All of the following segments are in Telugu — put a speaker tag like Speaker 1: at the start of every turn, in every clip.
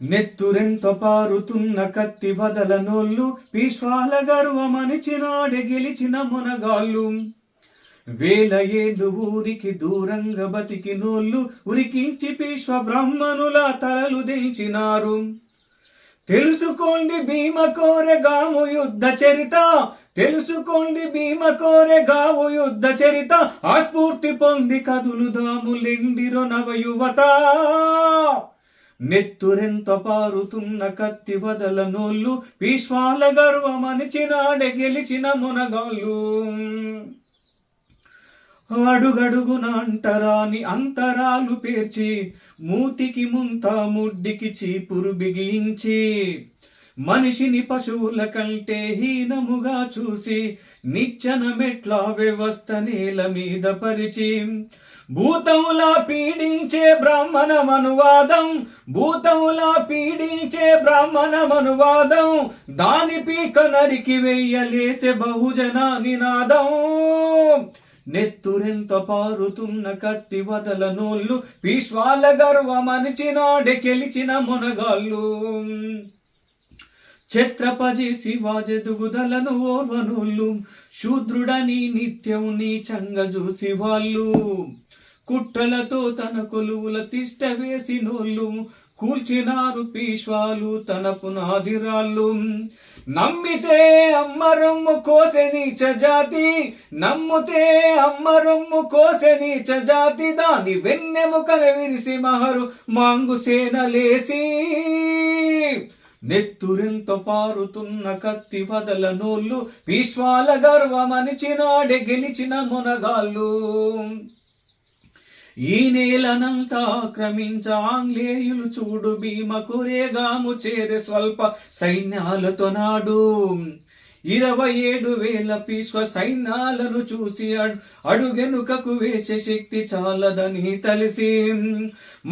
Speaker 1: నెత్తురెంత పారుతున్న కత్తి వదలనోళ్ళు పీష్వాల గర్వమనిచినాడే గెలిచిన మునగాళ్ళు. వేల ఏళ్ళు ఊరికి దూరంగా బతికినోళ్ళు ఉరికించి పీష్వ బ్రాహ్మణుల తలలు దించినారు. తెలుసుకోండి భీమ కోరెగాము యుద్ధ చరిత, తెలుసుకోండి భీమ కోరెగాము యుద్ధ చరిత. ఆ స్ఫూర్తి పొంది కదులుదాములెండిరో నవ యువత. నెత్తురెంత పారుతున్న కత్తి వదలనోళ్ళు పీష్వాల గర్వమనిచినాడే గెలిచిన మునగాళ్ళు. అడుగడుగున అంటరాని అంతరాలు పేర్చి మూతికి ముంత ముడ్డికి చీపురు బిగించి మనిషిని పశువుల కంటే హీనముగా చూసి నిచ్చెన మెట్ల వ్యవస్థ నేల మీద పరిచి భూతములా పీడించే బ్రాహ్మణ మనువాదం, భూతములా పీడించే బ్రాహ్మణ మనువాదం. దాని పీక నరికి వెయ్యలేసే బహుజన నినాదం. నెత్తురెంత పారుతున్న కత్తి వదలనోళ్ళు పీష్వాల గర్వమనిచినాడే గెలిచిన మునగాళ్ళు. ఛత్రపతి శివాజీ దుగుదలను ఓర్వనోళ్ళు శూద్రుడని నిత్యం నీచంగా చూసి వాళ్ళు. కుట్రలతో తన కొలువుల తిష్ట వేసినోళ్ళు కూల్చినారు పీష్వాలు తన పునాదిరాళ్ళు. నమ్మితే అమ్మరొమ్ము కోసె నీచ జాతి, నమ్మితే అమ్మరొమ్ము కోసె నీచ జాతి. దాని వెన్నెముకన విరిసి మహరు మాంగు సేనలేసి. నెత్తురెంత పారుతున్న కత్తి వదలనోళ్ళు పీష్వాల గర్వమనిచినాడే గెలిచిన మునగాళ్ళు. ఈ నేలనంతా ఆక్రమించ ఆంగ్లేయులు చూడు భీమ కోరెగాము చేరే స్వల్ప సైన్యాలతో నాడు. 27,000 పీష్వ సైన్యాలను చూసి అడుగెనుకకు వేసే శక్తి చాలదని తెలిసి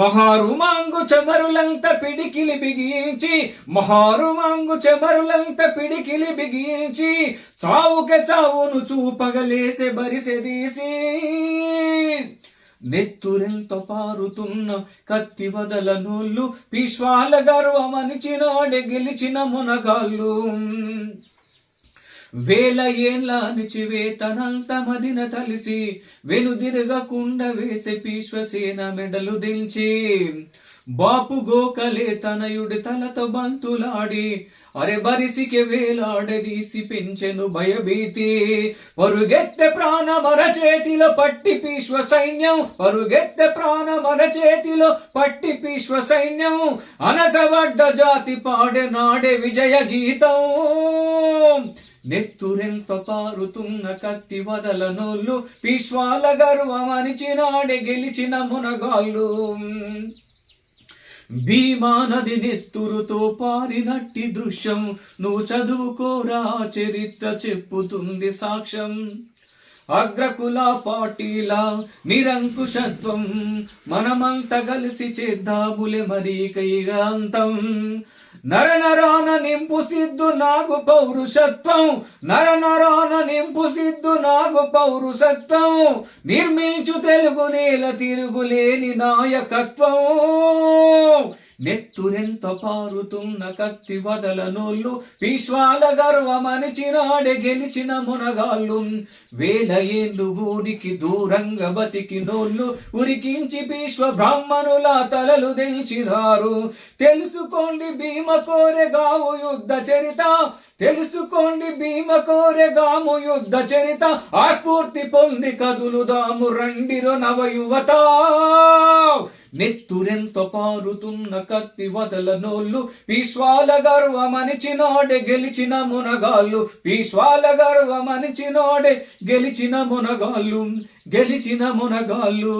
Speaker 1: మహారుమాంగు చెమరులంత పిడికిలి బిగించి, మహారుమాంగు చెమరులంత పిడికిలి బిగించి చావుకే చావును చూపగలేసే బరిసెదీసి. నెత్తురెంత పారుతున్న కత్తి వదలనోళ్ళు పీష్వాల గర్వమనిచినాడే గెలిచిన మునగాళ్ళు. వేల ఏండ్ల అణిచివేతనంత మదిన తలిసి వెనుదిరగకుండా వేసే పీష్వసేన మెడలు దించి బాపు గోకలే తనయుడి తలతో బంతులాడి అరే బరిసికి వేలాడదీసి పెంచెను భయభీతి. పరుగెత్తె ప్రాణమర చేతిలో పట్టి పీష్వ సైన్యం, పరుగెత్తె ప్రాణమర చేతిలో పట్టి పీష్వ సైన్యం. అనసవడ్డ జాతి పాడే నాడే విజయ గీతం. నెత్తురెంత పారుతున్న కత్తి వదలనోళ్ళు పీష్వాల గర్వమనిచినాడే గెలిచిన మునగాళ్ళు. భీమా నది నెత్తురుతో పారినట్టి దృశ్యం నువ్వు చదువుకోరా చరిత్ర చెప్పుతుంది సాక్ష్యం. అగ్రకుల పార్టీల నిరంకుశత్వం మనమంతా కలిసి చేద్దాములే మరి కైగాంతం. నరనరాన నింపు సిద్ధు నాగు పౌరుషత్వం, నరనరాన నింపు సిద్ధు నాగు పౌరుషత్వం. నిర్మించు తెలుగు నేల తిరుగులేని నాయకత్వం. నెత్తురెంత పారుతున్న కత్తి వదలనోళ్ళు పీష్వాల గర్వమనిచినాడే గెలిచిన మునగాళ్ళు. వేల ఏళ్ళు ఊరికి దూరంగా బతికినోళ్ళు ఉరికించి పీష్వ బ్రాహ్మణుల తలలు దించినారు. తెలుసుకోండి భీమ కోరెగాము యుద్ధ చరిత, తెలుసుకోండి భీమ కోరెగాము యుద్ధ చరిత. ఆ స్ఫూర్తి పొంది కదులుదాము రండిరో నవ యువత. నెత్తురెంత పారుతున్న కత్తి వదలనోళ్ళు పీష్వాల గర్వమనిచినాడే గెలిచిన మునగాళ్ళు. పీష్వాల గర్వమనిచినాడే గెలిచిన మునగాళ్ళు, గెలిచిన మునగాళ్ళు.